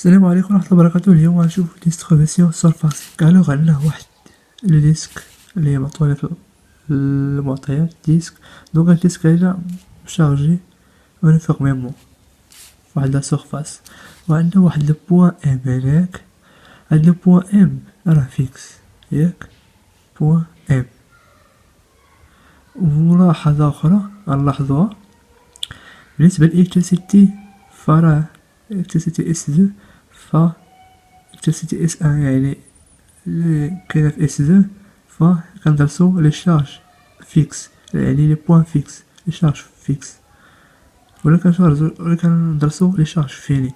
السلام عليكم ورحمة الله وبركاته. اليوم غنشوفو ديستريبيسيون سورفاسيك. الوغ عندنا واحد لو ديسك اللي هي معطولة في المعطيات ديسك. دونك هاد الديسك هذا مشارجي اونيفورميمون فواحد لا سورفاس، وعندنا واحد لو بوان ام هناك. هاد لو بوان ام راه فيكس ياك، بوان ام. وملاحظة أخرى غنلاحظوها بالنسبة لإلكتريسيتي فراه إلكتريسيتي اس دو فا إلكتريسيتي اس ان، يعني كاينة في اس دو فا كندرسو لي شارج فيكس، يعني لي بوان فيكس لي شارج فيكس. ولا كندرسو لي شارج فيني،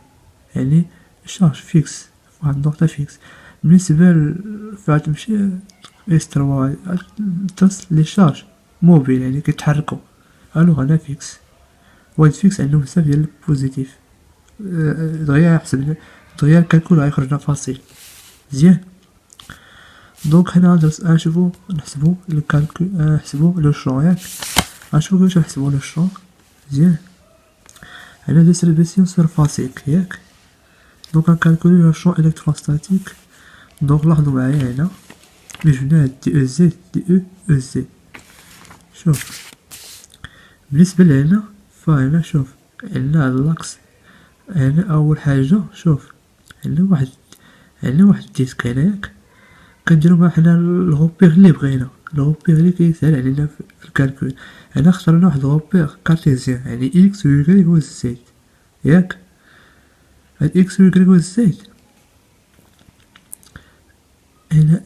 يعني شارج فيكس فواحد النقطة فيكس. بالنسبة فاش تمشي اس تروا تدرس لي شارج موبيل، يعني كيتحركو. الوغ هنا فيكس، وهاد فيكس عندو بزاف ديال البوزيتيف. دغيا حسب دغيا الكالكول غيخرجنا فاصيل مزيان. دونك هنا غنشوفو نحسبو الكالكول، نحسبو لو شون ياك. غنشوفو كيفاش نحسبو لو شون مزيان. هنا ديستريبيسيون سورفاسيك ياك، دونك غنكالكولي لو شون الكتروستاتيك. دونك لاحظو معايا هنا ملي جبنا هاد دي او زد دي او زد. شوف بالنسبة لهنا فهنا شوف عندنا هاد لاكس. هنا اول حاجة شوف عندنا واحد الديسك هنا ياك، كنديرو معاه حنا الغوبير اللي بغينا، الغوبير اللي كيسهل علينا في الكالكول. هنا اخترنا واحد الغوبير كارتيزيان، يعني اكس و يغريك و زد ياك. هاد اكس و يغريك و زد هنا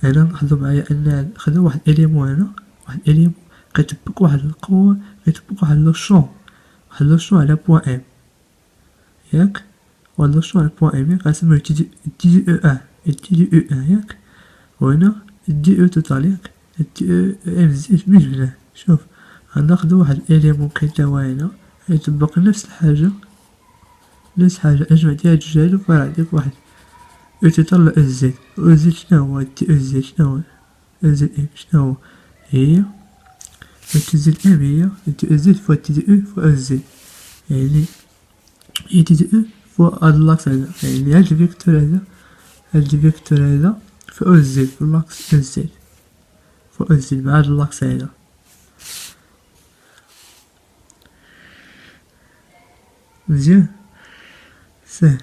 لاحظو معايا ان خدنا واحد اليمون هنا، واحد اليمون كتبك واحد القوة، كتبك واحد لو شون على بوان ام ياك. وهاد لو شون على بوان ام ياك غنسميوه دي او ان، دي او ان ياك. وهنا دي او توتال ياك، دي او ام زيد ملي جبناه. شوف غناخدو واحد الاليمون كاين تا هو هنا يطبق نفس الحاجة اجمع ديال هاد جوج هادو، فراه عندك واحد او توتال او زد. او زد شنو هو؟ دي او زد شنو هو؟ او زد ام شنو هو؟ هي دي زد ام هي دي او زد فوا دي او فوا او زد، يعني هي دي او فوا هاد لاكس هذا، يعني هاد الفيكتور هذا في او زد في لاكس او زد فوا او زد مع هاد لاكس هذا مزيان ساهل.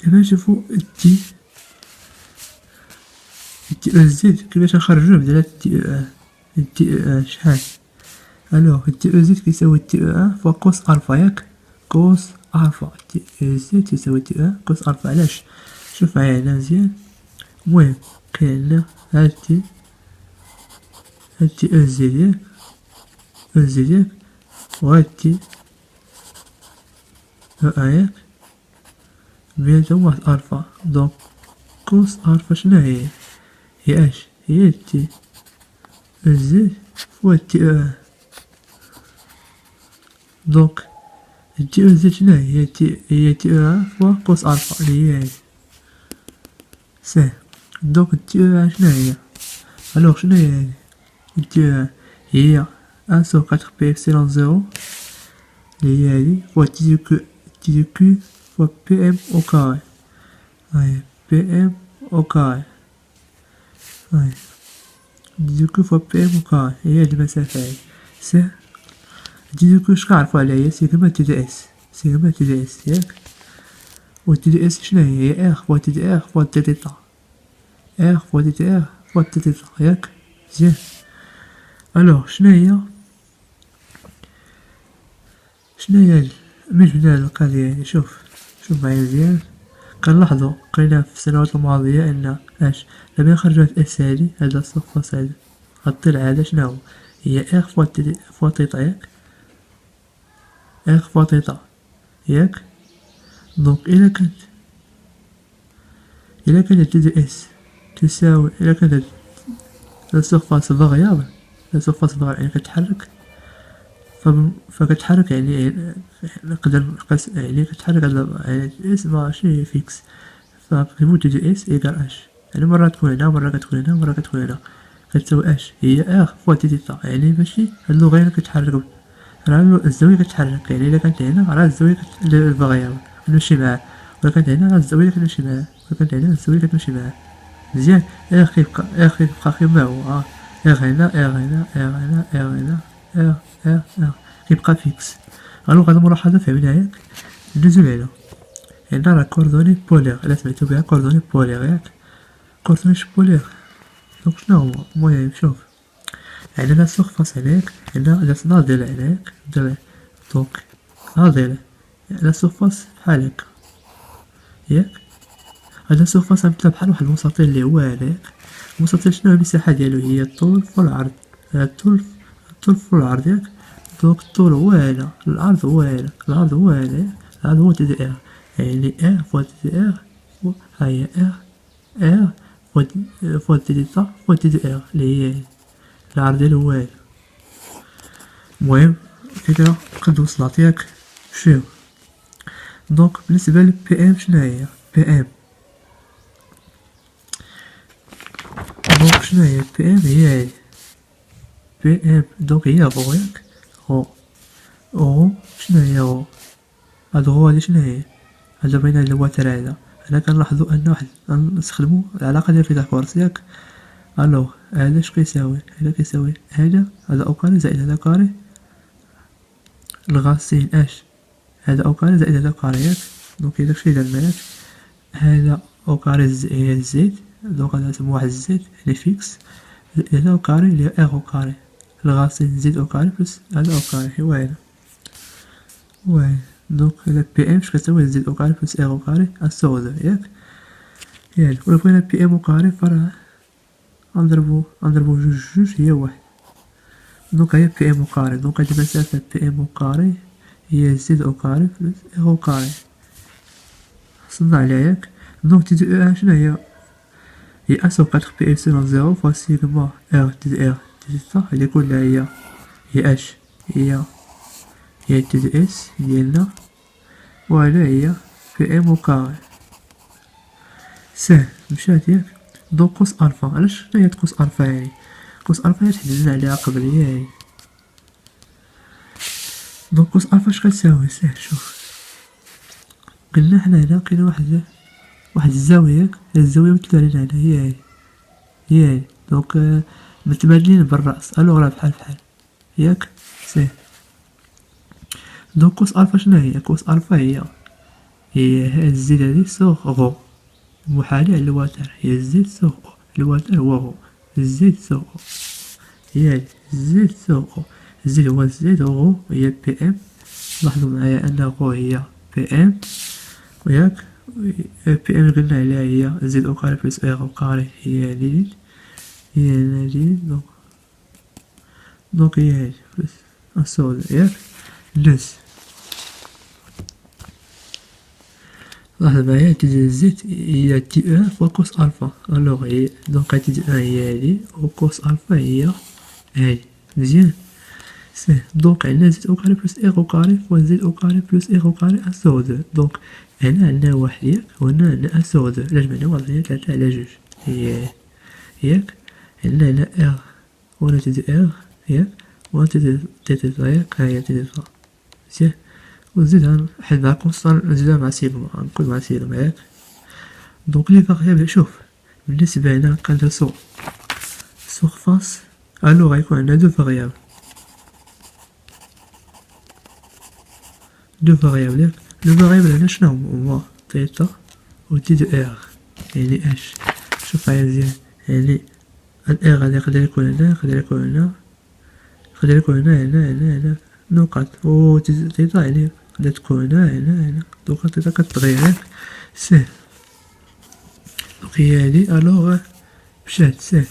دابا نشوفو دي او زد كيفاش نخرجوه بدل دي او ان. دي او ان شحال؟ الوغ دي او زد كيساوي دي او ان فوا كوس الفا ياك، كوس الفا. دي او زد تساوي دي او ان كوس الفا. علاش؟ شوف معايا هنا مزيان. المهم كاين عندنا هاد دي او زد ياك، او زد ياك، وهاد دي او ان ياك، بيناتهم واحد الفا. دونك كوس الفا شنو هي؟ هي اش؟ هي دي او زد فوا دي او ان. دونك دي او زد شنو هي؟ هي دي او ان فوا كوس الفا اللي هي هادي ساهل. دونك دي او ان شنو هي؟ الوغ شنو هي هادي؟ دي او ان هي ان سور كاتر بي ابسيلون زيرو اللي هي هادي فوا دي دو كيو فوا بي ام او كاري. هاهي بي ام او كاري، هاهي دي دو كيو فوا بي ام او كاري هي هاد المسافة هادي ساهل. دي دو كيو شكون عرفو عليها؟ هي سيغما تي دي اس، سيغما تي دي اس ياك. و تي دي اس شنو هي؟ هي ار فوا تي دي ار فوا تي تيتا، ار فوا تي دي ار فوا تي تيتا ياك مزيان. الوغ شنو هي ملي جبنا هاد القضية هادي؟ شوف معايا مزيان. كنلاحظو قرينا في السنوات الماضية ان اش لما نخرجو هاد الاس هادي، هاد الصفاص هاد غطلع هذا شنو هو؟ هي ار فوا تيتا ياك، ار فوا تيتا ياك. دونك الا كانت تي دي اس تساوي، الا كانت هاد السرفاس فاريابل، يعني كتحرك، فكتحرك يعني نقدر نقيس، يعني كتحرك على اس ماشي فيكس. فكيفو تي دي اس ايكال اش، يعني مرة تكون هنا مرة كتكون هنا مرة كتكون هنا، كتساوي اش هي ار فوا تي تيتا، يعني ماشي هاد اللغة كيتحركو راه الزاوية كتحرك، يعني إلا كانت هنا راه الزاوية الفاريابل كنمشي معاه، وإلا كانت هنا راه الزاوية كتمشي معاه، وإلا كانت هنا الزاوية كتمشي معاه. مزيان. كيبقى كيبقى كيما هو. هنا هنا هنا هنا كيبقى فيكس. الوغ هاد الملاحظة فهمناها ياك؟ ندوزو لهنا. هنا راه كوردوني بولير، إلا سمعتو بها كوردوني بولير ياك؟ كوردوني بولير دونك شنو هو؟ المهم شوف، عندنا سورفاس هناك، عندنا درت ناضلة هناك دونك ناضلة على سورفاس بحال هكا ياك؟ هاد السورفاس غتبدا بحال واحد المستطيل اللي هو هناك. المستطيل شنو المساحة ديالو؟ هي الطول والعرض. الطول والعرض ياك؟ دونك الطول هو هنا، العرض هو هنا، العرض هو هنا، العرض هو تي دي ار، يعني ار فوا تي دي ار هاهي ار فوا تي دي تا فوا تي دي ار اللي هي العرض ديالو هو هنا. المهم الفكرة قد وصلت ياك؟ شوف دونك بالنسبة لبي ام شناهي؟ بي ام دونك شناهي بي ام؟ هي هادي بي ام، دونك هي غو ياك؟ غو شناهي غو؟ هاد غو هادي شناهي؟ هذا بين هاد الوتر هذا، هنا كنلاحظو ان واحد نستخدمو العلاقة ديال فيثاغورس ياك؟ الوغ هذا اش كيساوي؟ هذا كيساوي هذا او كاري زائد هذا كاري الغاسين اش، هذا او كاري زائد هذا كاري ياك؟ دونك هي داكشي اللي درنا ياك؟ هذا او كاري زيد دونك هذا نسمو واحد الزيد يعني فيكس، هذا او كاري اللي هي ار او كاري الغاسين زيد او كاري بلس هذا او كاري هو هنا دونك هنا بي ام اش كتساوي زيد او كاري بلس ار او كاري اسو دو ياك؟ يعني ولا بغينا بي ام او كاري فراه نضربو جوج هي واحد. دونك هي بي ام او كاري، دونك هاد المسافة بي ام او كاري هي زيد او كاري بلس ار او كاري حصلنا عليها ياك؟ دونك تي دي او شنو هي؟ هي ان سو كاتر بي ايبسيلون زيرو فوا سيغما ار تي دي ار تي دي تا اللي كلها هي اش هي تي دي اس ديالنا، وهذا هي بي ام او كاري. ساهل مشات ياك؟ دونك قوس الفا، علاش شنو هي قوس الفا يعني؟ قوس الفا هي تحددنا عليها قبل هي دونك قوس الفا اش كتساوي؟ ساهل شوف، قلنا حنا هنا كاينه واحد الزاوية ياك؟ هاد الزاوية مكتوبة علينا هنا هي هادي دونك متبادلين بالرأس، الوغ راه بحال ياك؟ ساهل. دونك كوس الفا شنو هي؟ كوس الفا هي هاد الزيد هادي سوغ غو محالي على الوتر، هي الزيد سوغ غو، الوتر هو غو، الزيد سوغ غو هي هادي الزيد سوغ غو، الزيد هو الزيد وغو هي بي ام. لاحظوا معايا ان غو هي بي ام وياك؟ بي ام قلنا عليها هي زيد او كاري بلس ار او كاري هي هادي دونك هي هادي بلس السود ياك؟ لوس لاحظ معايا تي دي زيت هي تي او فوا كوس الفا، الوغ هي دونك تي دي او هي هادي و كوس الفا هي هادي. مزيان ساهل. دونك عندنا زيد او كاري بلس ار او كاري فوا زيد او كاري بلس ار او كاري اسو دو، دونك هنا عندنا واحد ياك؟ وهنا عندنا اسو دو، الا جمعنا عندنا تلاتة على جوج هي ياك؟ عندنا هنا ار وهنا تي دي ار ياك؟ وهنا تي دي ياك؟ هاهي تي دي مزيان. ونزيدها حيت مع كونستان نزيدها مع سيغما، نقول مع سيغما ياك؟ دونك لي فاريابل شوف بالنسبة هنا كندرسو سورفاس، الوغ غيكون عندنا دو فاريابل ياك؟ لو فاريابل هنا شنو هما؟ تيتا و تي دو ار يعني اش. شوف معايا مزيان، يعني الار غادي يقدر يكون هنا، يقدر يكون هنا، يقدر يكون هنا نقط، و تيتا يعني تقدر تكون هنا دونك تيتا كتغير ياك؟ ساهل. دونك هي هادي الوغ مشات ساهل.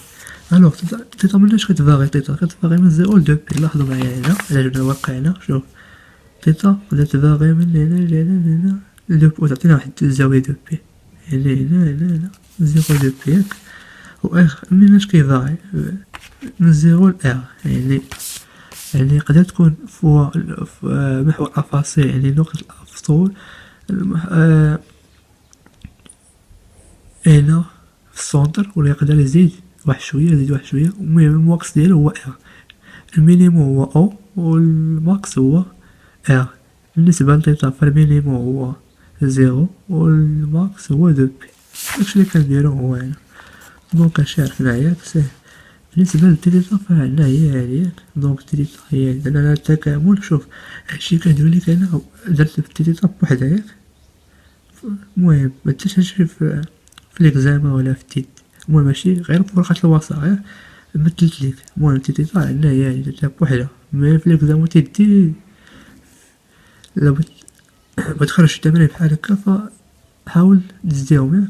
الوغ تيتا مناش كتفاغي؟ تيتا كتفاغي من زيرو ل دو بي. لاحظو معايا هنا الا جبنا الواقع هنا شوف تيتا تقدر تفاغي من هنا لهنا لدو بي، و تعطينا واحد الزاوية دو بي يعني هنا زيرو دو بي ياك؟ و ار مناش كيفاغي من زيرو ل ار يعني يقدر تكون فوا محور الأفاصي يعني نقطة الأفصول هنا في السونتر، ولا يقدر يزيد واحد شوية الماكس ديالو هو ار، المينيموم هو او والماكس هو ار. بالنسبة لتيتا فالمينيموم هو 0 والماكس هو 2 بي. داكشي لي كنديرو هو هنا. دونك هادشي عرفنا ياك ساهل. بالنسبة للتيتا فعندنا هي هادي ياك. دونك التيتا هي عندنا التكامل. شوف هادشي كنديرو ليك هنا درت في التيتا بوحدها ياك. المهم متنساش في ليكزامان ولا في التيت. المهم ماشي غير بورقة الوصف غير مثلت ليك. المهم التيتا عندنا هي هادي درتها بوحدها. مي في ليكزامان تيدي لا بتخرج التمرين بحال هكا فحاول تزيدهم ياك.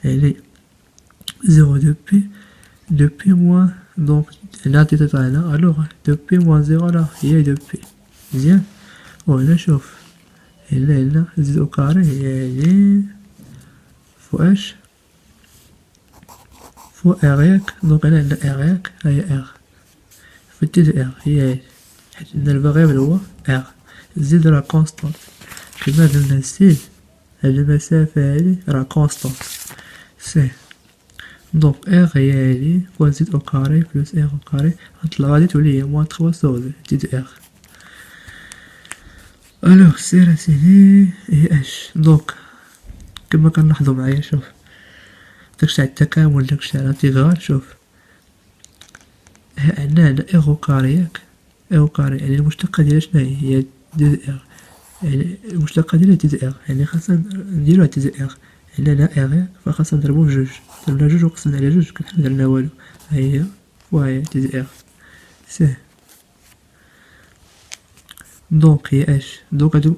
يعني 2 بي موان دونك هنا تيتا هنا الوغ 2 بي موان 0 راه هي 2 بي مزيان. وهنا شوف هنا زيد او كاري هي هادي فو اش فو ار ياك. دونك هنا عندنا ار ياك هي ار في تيتا ار هي هادي حيت عندنا الفاريابل هو ار. زيد راه كونستانت كيما درنا الزيد هاد المسافة هادي راه كونستانت سي. دونك ار هي هادي فوا زيد او كاري بلوس ار او كاري غتطلع غادي تولي هي موان 3 سور 2 تيتا ار. الوغ سير اسيدي هي اش. دونك كما كنلاحظو معايا شوف داكشي تاع التكامل داكشي تاع الانتيغرال. شوف عندنا هنا ار او كاري ياك. ار او كاري يعني المشتقة ديالها شناهي هي 2 ار. يعني المشتقة ديالها تيتا ار يعني خاصنا نديروها تيتا ار. يعني هنا ار ياك فخاصنا نضربو في جوج. درنا جوج وقسمنا على جوج كنحنا درنا والو. هاهي وهاهي تيتا ار ساهل. دونك هي اش. دونك هاد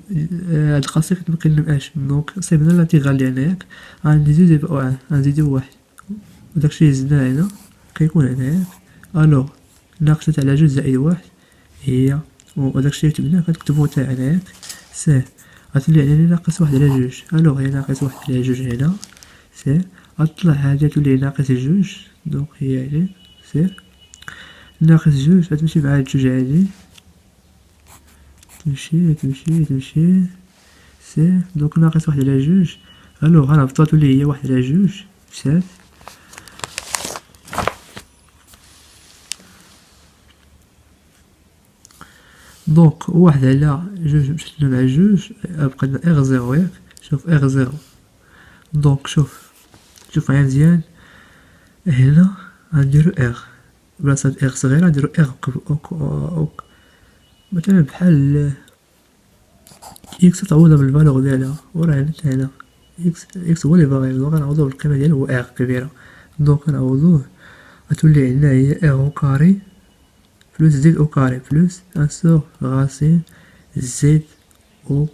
القصيدة كتمكن اش. دونك صيبنا الانتيغرال ديالنا ياك غنزيدو بواحد غنزيدو واحد وداكشي اللي زدناه هنا كيكون هنا ياك. الوغ ناقصة على جوج زائد واحد هي وداكشي اللي كتبناه كنكتبو حتى هنا ياك ساهل. غتولي عندنا ناقص واحد على جوج. الوغ هي ناقص واحد على جوج هنا ساهل. غتطلع هادي تولي ناقص جوج. دونك هي هادي سير ناقص جوج غتمشي مع هاد جوج هادي تمشي سي. دونك ناقص واحد على جوج. الوغ غنهبطو تولي هي واحد على جوج مشات. دونك واحد على جوج مشات لنا مع جوج بقى لنا اغ زيرو ياك. شوف اغ زيرو. دونك شوف معايا مزيان هنا غنديرو اغ بلاصة اغ صغيرة نديرو اغ اوك مثلا بحال اكس تعوضها بالفالور ديالها وراه هنا اكس هو لي فاريبل. دونك غنعوضوه بالقيمة ديالو هو اغ كبيرة. دونك غنعوضوه غتولي عندنا هي اغ او كاري بلوس زد او كاري بلوس ان سور غاسين زد او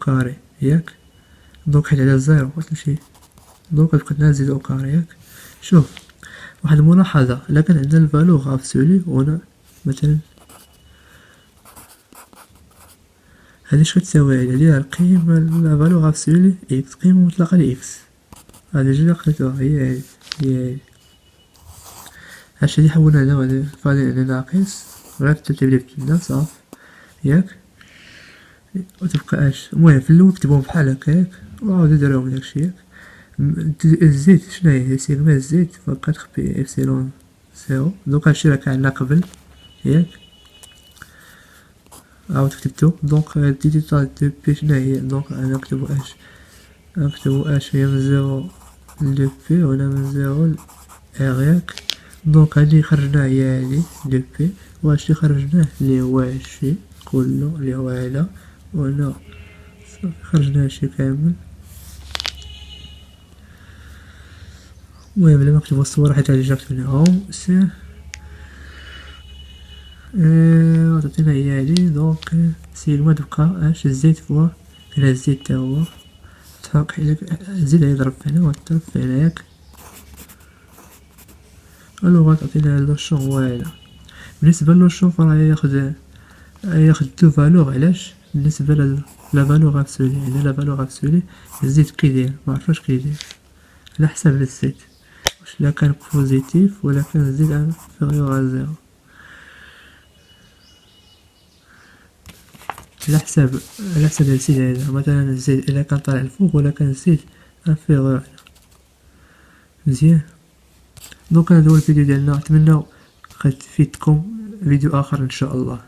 كاري ياك. دونك حيت على زيرو غتمشي دونك غتبقى لنا زد او كاري ياك. شوف واحد الملاحظة الا كان عندنا الفالور ابسولي هنا مثلا هادي اش كتساوي هادي القيمة لا فالور ابسولي اكس قيمة مطلقة لاكس. هادي جينا لقيتوها هي هادي هادشي اللي حولنا هنا وهادي فاضي على ناقص غير الترتيب اللي كتبنا صافي ياك. وتبقى اش. المهم في الاول كتبوهم بحال هكاك وعاودو داروهم داكشي ياك. الزيت شناهي هي سيغما الزيت فكتخبي اپسيلون زيرو. دونك هادشي راه كان عندنا قبل ياك عاود كتبتو. دونك ديتا دو بي شناهي. دونك انا نكتبو اش هي من زيرو لدو بي ولا من زيرو لار ياك. دونك هادي خرجناه هي هادي دو بي وهادشي خرجناه لي هو هادشي كلو لي هو هدا وهنا صافي خرجنا هادشي كامل. المهم بلا ما نكتبو الصور حيت هادي جا كتبناهم سي تعطينا هي هادي. دونك سيغما تبقى اش الزيت فوا هنا الزيت تا هو تحرك حيت الزيت يضرب هنا وتضرب هنا ياك. الوغ تعطينا لوشون هو هدا. بالنسبة لوشون فراه ياخد دو فالور. علاش؟ بالنسبة لا فالور ابسولي يعني لا فالور ابسولي الزيت كيدير معرفاش كيدير على حساب الزيت واش لا كان بوزيتيف ولا كان الزيت انفيريور ا زيرو على حساب الزيت هذا. مثلا الزيت الا كان طالع الفوق ولا كان الزيت انفيريور مزيان. دونك هذا هو الفيديو ديالنا. نتمنى قد فيدكم فيديو آخر إن شاء الله.